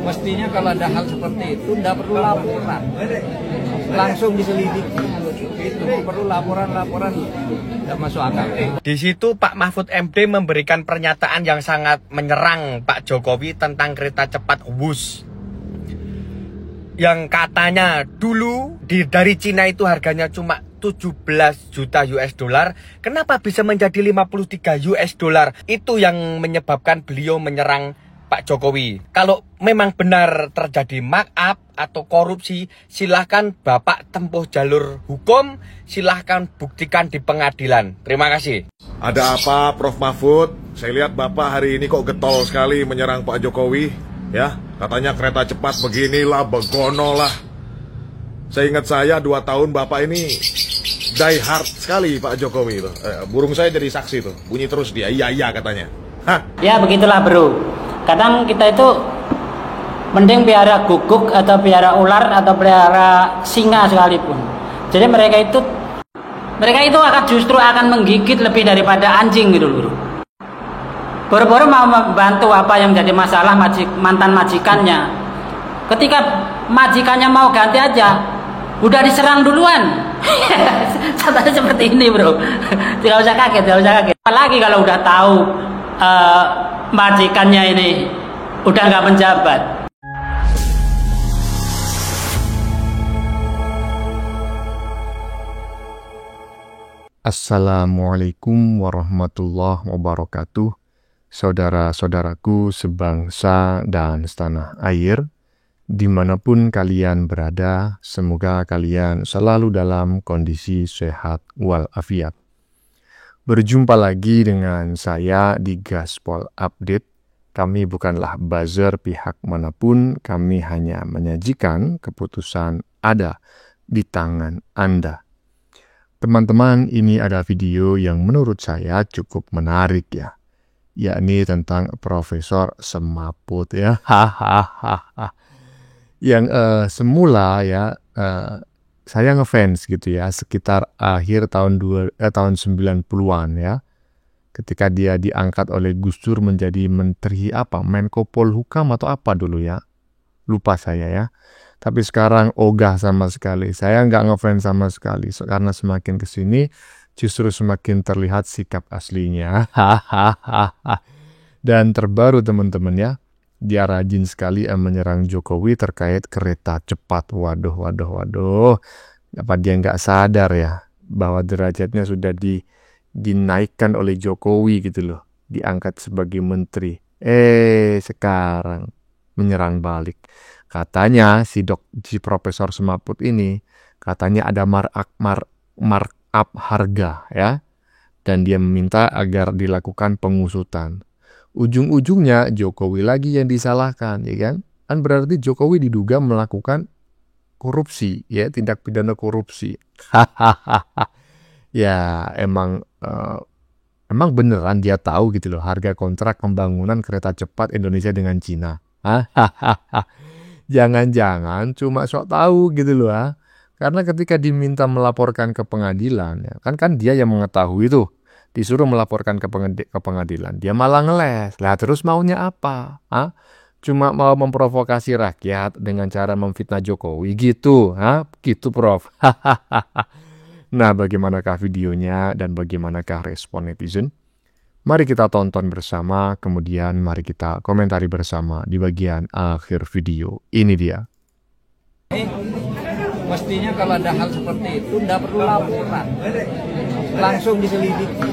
Mestinya kalau ada hal seperti itu tidak perlu laporan, langsung diselidiki. Itu perlu laporan tidak masuk akal. Di situ Pak Mahfud MD memberikan pernyataan yang sangat menyerang Pak Jokowi tentang kereta cepat Wush. Yang katanya dulu dari Cina itu harganya cuma 17 juta US dollar. Kenapa bisa menjadi 53 US dollar? Itu yang menyebabkan beliau menyerang Pak Jokowi. Kalau memang benar terjadi markup atau korupsi, silahkan Bapak tempuh jalur hukum, silahkan buktikan di pengadilan. Terima kasih. Ada apa Prof Mahfud? Saya lihat Bapak hari ini kok getol sekali menyerang Pak Jokowi. Ya, katanya kereta cepat beginilah, begono lah. Saya ingat 2 tahun Bapak ini die hard sekali Pak Jokowi itu. Burung saya jadi saksi tuh, bunyi terus dia, iya katanya. Hah? Ya begitulah bro. Kadang kita itu mending piara guguk atau piara ular atau piara singa sekalipun. Jadi mereka itu justru akan menggigit lebih daripada anjing gitu bro. Boro-boro mau membantu apa yang jadi masalah mantan majikannya. Ketika majikannya mau ganti aja, udah diserang duluan. Contohnya seperti ini bro. Tidak usah kaget. Apalagi kalau udah tahu majikannya ini udah nggak menjabat. Assalamualaikum warahmatullahi wabarakatuh. Saudara-saudaraku sebangsa dan setanah air, dimanapun kalian berada, semoga kalian selalu dalam kondisi sehat walafiat. Berjumpa lagi dengan saya di Gaspol Update. Kami bukanlah buzzer pihak manapun, kami hanya menyajikan keputusan ada di tangan Anda. Teman-teman, ini ada video yang menurut saya cukup menarik ya. Yakni tentang Profesor Semaput ya. Yang semula ya saya ngefans gitu ya sekitar akhir tahun 90-an ya. Ketika dia diangkat oleh Gus Dur menjadi menteri Menko Polhukam atau apa dulu ya. Lupa saya ya. Tapi sekarang ogah sama sekali. Saya nggak ngefans sama sekali. Karena semakin kesini justru semakin terlihat sikap aslinya. Dan terbaru teman-teman ya. Dia rajin sekali menyerang Jokowi terkait kereta cepat. Waduh. Apa dia nggak sadar ya. Bahwa derajatnya sudah dinaikkan oleh Jokowi gitu loh. Diangkat sebagai menteri. Sekarang menyerang balik. Katanya si Profesor Semaput ini katanya ada markup harga ya. Dan dia meminta agar dilakukan pengusutan. Ujung-ujungnya Jokowi lagi yang disalahkan ya kan. Kan berarti Jokowi diduga melakukan korupsi ya, tindak pidana korupsi. Ya emang beneran dia tahu gitu loh harga kontrak pembangunan kereta cepat Indonesia dengan Cina. Jangan-jangan cuma sok tahu gitu loh ya. Karena ketika diminta melaporkan ke pengadilan ya, kan dia yang mengetahui tuh, disuruh melaporkan ke pengadilan, dia malah ngeles. Lah terus maunya apa? Cuma mau memprovokasi rakyat dengan cara memfitnah Jokowi gitu, gitu Prof. Nah, bagaimanakah videonya dan bagaimanakah respon netizen? Mari kita tonton bersama, kemudian mari kita komentari bersama di bagian akhir video. Ini dia. Mestinya kalau ada hal seperti itu tidak perlu laporan, langsung diselidiki.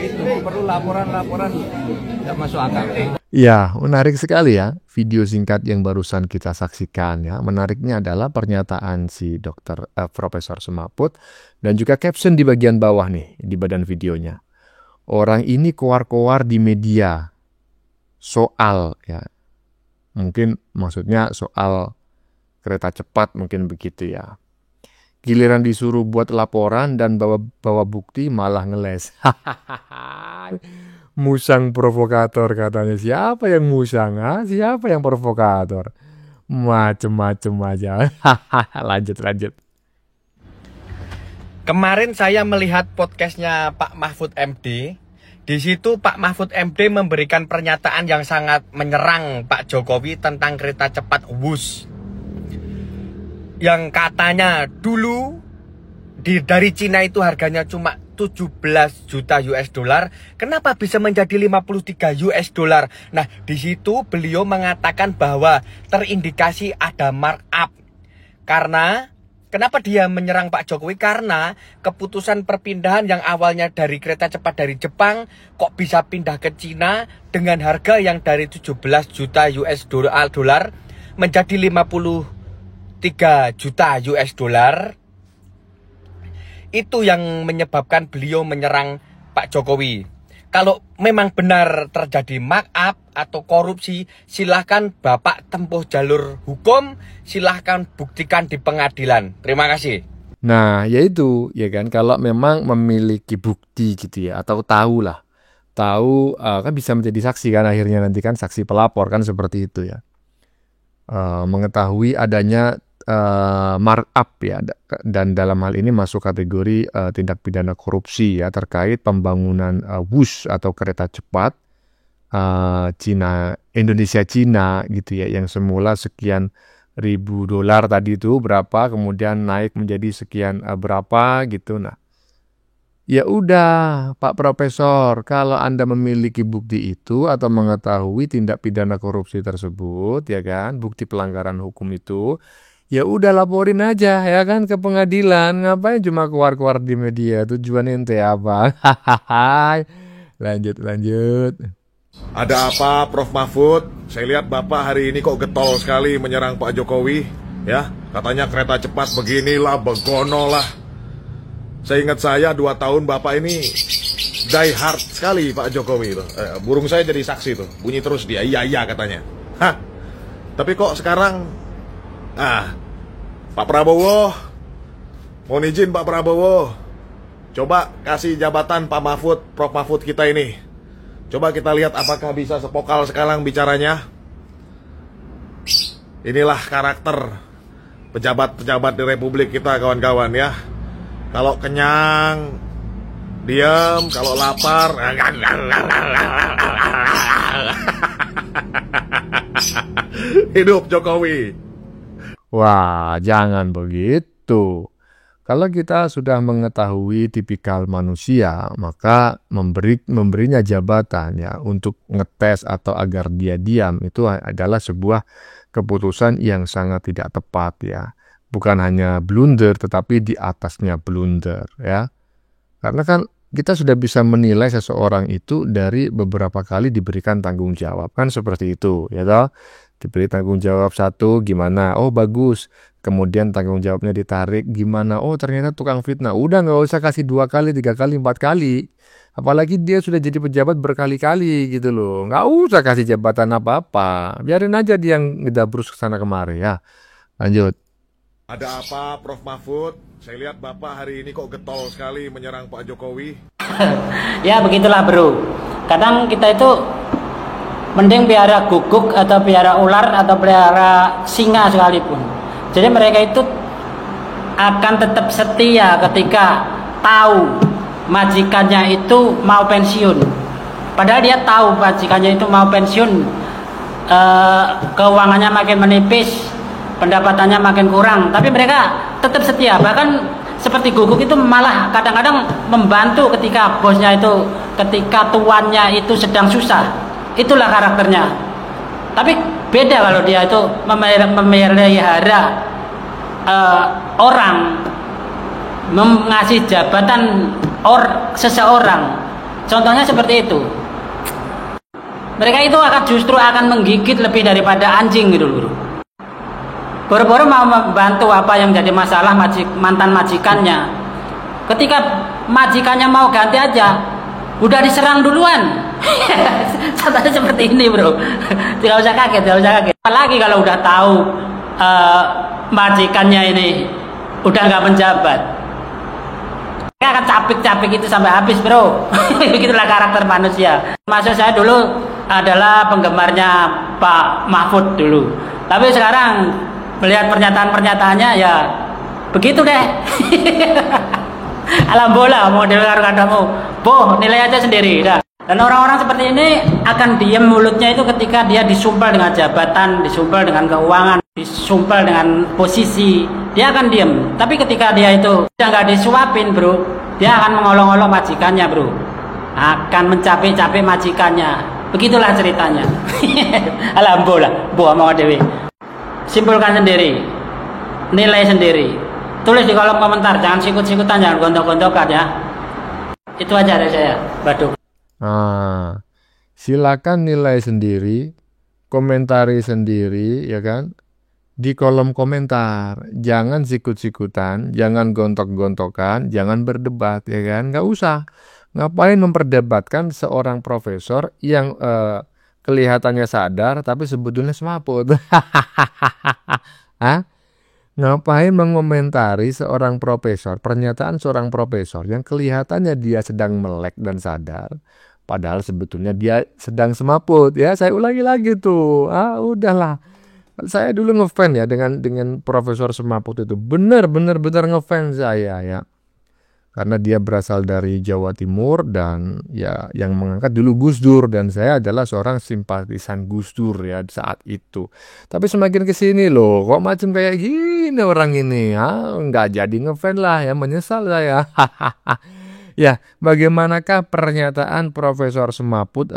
Itu perlu laporan tidak masuk akal. Ya, menarik sekali ya video singkat yang barusan kita saksikan ya. Menariknya adalah pernyataan si Profesor Semaput dan juga caption di bagian bawah nih di badan videonya. Orang ini koar-koar di media soal ya. Mungkin maksudnya soal kereta cepat mungkin begitu ya. Giliran disuruh buat laporan dan bawa bukti malah ngeles. Musang provokator katanya. Siapa yang musang? Siapa yang provokator? Macem-macem aja. Lanjut. Kemarin saya melihat podcastnya Pak Mahfud MD. Di situ Pak Mahfud MD memberikan pernyataan yang sangat menyerang Pak Jokowi tentang kereta cepat Wush. Yang katanya dulu dari Cina itu harganya cuma 17 juta US dollar, kenapa bisa menjadi 53 US dollar? Nah, di situ beliau mengatakan bahwa terindikasi ada markup. Karena kenapa dia menyerang Pak Jokowi? Karena keputusan perpindahan yang awalnya dari kereta cepat dari Jepang kok bisa pindah ke Cina dengan harga yang dari 17 juta US dollar menjadi 53 juta US dollar. Itu yang menyebabkan beliau menyerang Pak Jokowi. Kalau memang benar terjadi markup atau korupsi, silahkan Bapak tempuh jalur hukum, silahkan buktikan di pengadilan. Terima kasih. Nah, yaitu ya kan, kalau memang memiliki bukti gitu ya, atau tahu lah, kan bisa menjadi saksi kan, akhirnya nanti kan saksi pelapor kan, seperti itu ya. Mengetahui adanya markup ya, dan dalam hal ini masuk kategori tindak pidana korupsi ya, terkait pembangunan Wush atau kereta cepat Indonesia Cina gitu ya, yang semula sekian ribu dolar tadi itu berapa, kemudian naik menjadi sekian berapa gitu. Nah, ya udah Pak Profesor, kalau Anda memiliki bukti itu atau mengetahui tindak pidana korupsi tersebut ya kan, bukti pelanggaran hukum itu, ya udah laporin aja ya kan ke pengadilan. Ngapain cuma keluar-keluar di media? Tujuan ente apa? Lanjut. Ada apa, Prof Mahfud? Saya lihat Bapak hari ini kok getol sekali menyerang Pak Jokowi, ya. Katanya kereta cepat beginilah, begono lah. Seingat saya 2 tahun Bapak ini die hard sekali Pak Jokowi itu. Burung saya jadi saksi tuh, bunyi terus dia, iya katanya. Hah? Tapi kok sekarang, Pak Prabowo, mohon izin Pak Prabowo, coba kasih jabatan Pak Mahfud, Prof Mahfud kita ini. Coba kita lihat apakah bisa sepokal sekarang bicaranya. Inilah karakter pejabat-pejabat di Republik kita, kawan-kawan ya. Kalau kenyang, diam. Kalau lapar, hidup Jokowi. Wah, jangan begitu. Kalau kita sudah mengetahui tipikal manusia, maka memberinya jabatan ya untuk ngetes atau agar dia diam itu adalah sebuah keputusan yang sangat tidak tepat ya. Bukan hanya blunder, tetapi di atasnya blunder ya. Karena kan kita sudah bisa menilai seseorang itu dari beberapa kali diberikan tanggung jawab, kan seperti itu ya toh. Diberi tanggung jawab 1 gimana, oh bagus, kemudian tanggung jawabnya ditarik gimana, oh ternyata tukang fitnah, udah nggak usah kasih 2 kali, 3 kali, 4 kali, apalagi dia sudah jadi pejabat berkali-kali gitu loh, nggak usah kasih jabatan apa-apa, biarin aja dia yang ngedabrus kesana kemari ya. Lanjut. Ada apa, Prof Mahfud? Saya lihat Bapak hari ini kok getol sekali menyerang Pak Jokowi. Ya begitulah bro, kadang kita itu mending piara guguk atau piara ular atau piara singa sekalipun. Jadi mereka itu akan tetap setia ketika tahu majikannya itu mau pensiun. Padahal dia tahu majikannya itu mau pensiun, keuangannya makin menipis, pendapatannya makin kurang, tapi mereka tetap setia. Bahkan seperti guguk itu malah kadang-kadang membantu ketika bosnya itu, ketika tuannya itu sedang susah. Itulah karakternya. Tapi beda kalau dia itu memelihara orang, mengasih jabatan seseorang. Contohnya seperti itu. Mereka itu justru akan menggigit lebih daripada anjing gitu loh. Boro-boro mau membantu apa yang jadi masalah mantan majikannya. Ketika majikannya mau ganti aja, udah diserang duluan. Contohnya seperti ini bro. Tidak usah kaget. Apalagi kalau udah tahu majikannya ini udah nggak menjabat, mereka akan capik-capik itu sampai habis bro. Begitulah karakter manusia. Maksud saya dulu adalah penggemarnya Pak Mahfud dulu, tapi sekarang melihat pernyataan-pernyataannya ya begitu deh. Alam bola mau dengar katamu, boh nilai aja sendiri dah. Dan orang-orang seperti ini akan diam mulutnya itu ketika dia disumpel dengan jabatan, disumpel dengan keuangan, disumpel dengan posisi, dia akan diam. Tapi ketika dia itu udah nggak disuapin bro, dia akan mengolok-olok majikannya bro, akan mencapek-capek majikannya. Begitulah ceritanya. Alhamdulillah, buah mau dewi. Simpulkan sendiri, nilai sendiri, tulis di kolom komentar, jangan sikut-sikutan, jangan gontok-gontokan ya. Itu aja dari saya, Baduk. Nah, silakan nilai sendiri, komentari sendiri, ya kan? Di kolom komentar, jangan sikut-sikutan, jangan gontok-gontokan, jangan berdebat, ya kan? Nggak usah. Ngapain memperdebatkan seorang profesor yang kelihatannya sadar, tapi sebetulnya semaput? Hah? Ngapain mengomentari seorang profesor, pernyataan seorang profesor yang kelihatannya dia sedang melek dan sadar, padahal sebetulnya dia sedang semaput. Ya, saya ulangi lagi tuh. Udahlah. Saya dulu ngefans ya dengan Profesor Semaput itu. Benar ngefans saya ya. Karena dia berasal dari Jawa Timur dan ya yang mengangkat dulu Gus Dur, dan saya adalah seorang simpatisan Gus Dur ya saat itu. Tapi semakin kesini loh, kok macam kayak gini orang ini, nggak jadi ngefans lah ya, menyesal saya. Ya, bagaimanakah pernyataan Profesor Semaput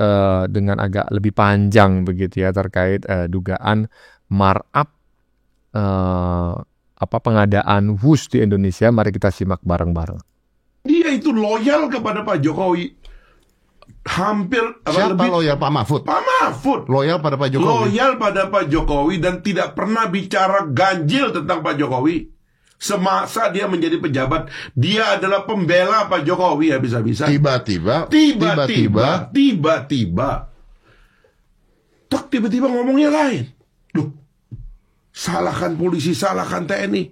dengan agak lebih panjang begitu ya terkait dugaan markup pengadaan WUS di Indonesia? Mari kita simak bareng-bareng. Dia itu loyal kepada Pak Jokowi. Hampir Siapa lebih loyal? Pak Mahfud. Pak Mahfud Loyal pada Pak Jokowi. loyal pada Pak Jokowi dan tidak pernah bicara ganjil tentang Pak Jokowi. Semasa dia menjadi pejabat, dia adalah pembela Pak Jokowi habis-habisan. Tiba-tiba tiba-tiba ngomongnya lain. Loh, salahkan polisi, salahkan TNI,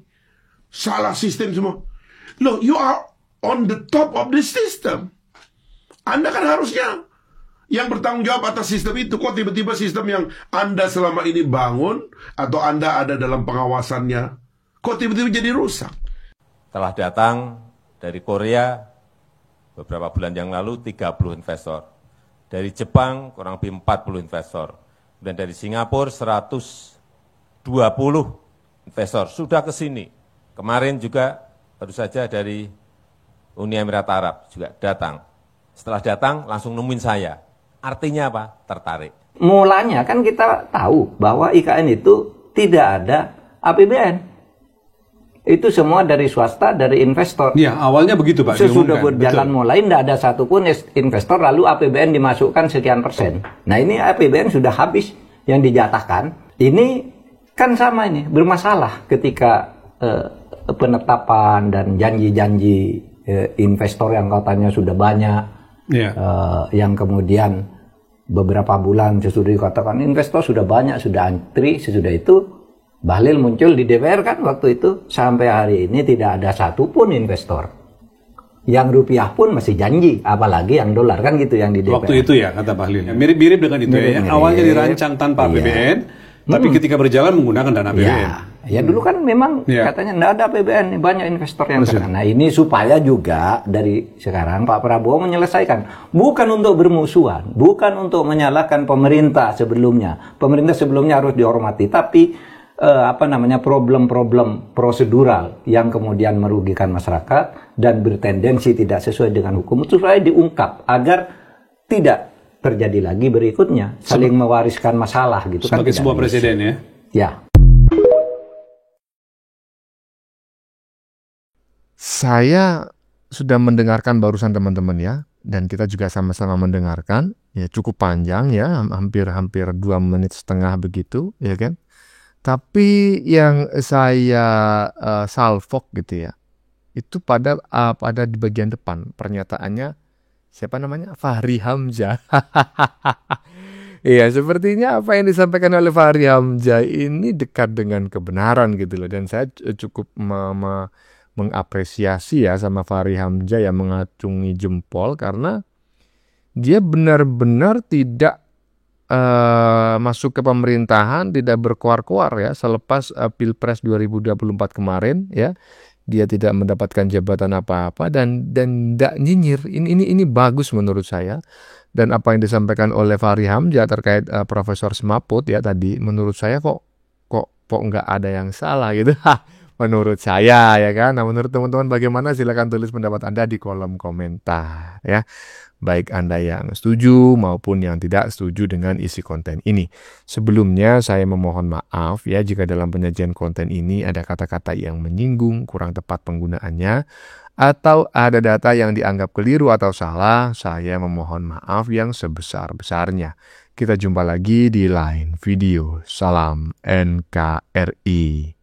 salah sistem semua. Loh, you are on the top of the system. Anda kan harusnya yang bertanggung jawab atas sistem itu. Kok tiba-tiba sistem yang Anda selama ini bangun atau Anda ada dalam pengawasannya, kok tiba-tiba jadi rusak? Telah datang dari Korea beberapa bulan yang lalu 30 investor. Dari Jepang kurang lebih 40 investor. Dan dari Singapura 120 investor sudah ke sini. Kemarin juga baru saja dari Uni Emirat Arab juga datang. Setelah datang langsung nemuin saya. Artinya apa? Tertarik. Mulanya kan kita tahu bahwa IKN itu tidak ada APBN. Itu semua dari swasta, dari investor. Ya, awalnya begitu Pak. Sesudah diumumkan. berjalan mulai tidak ada satupun investor lalu APBN dimasukkan sekian persen. Nah ini APBN sudah habis yang dijatahkan. Ini kan sama ini, bermasalah ketika penetapan dan janji-janji investor yang katanya sudah banyak, yang kemudian beberapa bulan sesudah dikatakan investor sudah banyak, sudah antri, sesudah itu Bahlil muncul di DPR kan waktu itu, sampai hari ini tidak ada satupun investor. Yang rupiah pun masih janji, apalagi yang dolar kan gitu yang di DPR. Waktu itu ya kata Bahlil. Mirip-mirip dengan itu ya. Awalnya dirancang tanpa APBN. Tapi ketika berjalan menggunakan dana APBN. Ya dulu kan memang katanya tidak ada APBN, banyak investor yang kena. Nah ini supaya juga dari sekarang Pak Prabowo menyelesaikan. Bukan untuk bermusuhan, bukan untuk menyalahkan pemerintah sebelumnya. Pemerintah sebelumnya harus dihormati, tapi problem-problem prosedural yang kemudian merugikan masyarakat dan bertendensi tidak sesuai dengan hukum itu supaya diungkap agar tidak terjadi lagi berikutnya, saling mewariskan masalah gitu kan. Sebagai sebuah presiden ya. Ya. Saya sudah mendengarkan barusan teman-teman ya, dan kita juga sama-sama mendengarkan, ya cukup panjang ya, hampir 2,5 menit begitu, ya kan. Tapi yang saya salvok gitu ya, itu pada di bagian depan pernyataannya. Siapa namanya? Fahri Hamzah. Iya, sepertinya apa yang disampaikan oleh Fahri Hamzah ini dekat dengan kebenaran gitu loh. Dan saya cukup mengapresiasi ya sama Fahri Hamzah yang mengacungi jempol karena dia benar-benar tidak masuk ke pemerintahan, tidak berkoar-koar ya selepas Pilpres 2024 kemarin ya. Dia tidak mendapatkan jabatan apa-apa dan tidak nyinyir. Ini bagus menurut saya. Dan apa yang disampaikan oleh Fahri Hamzah terkait Profesor Smaput ya tadi, menurut saya kok nggak ada yang salah gitu. Menurut saya ya kan. Nah, menurut teman-teman bagaimana? Silakan tulis pendapat Anda di kolom komentar ya. Baik Anda yang setuju maupun yang tidak setuju dengan isi konten ini. Sebelumnya saya memohon maaf ya jika dalam penyajian konten ini ada kata-kata yang menyinggung, kurang tepat penggunaannya, atau ada data yang dianggap keliru atau salah. Saya memohon maaf yang sebesar-besarnya. Kita jumpa lagi di lain video. Salam NKRI.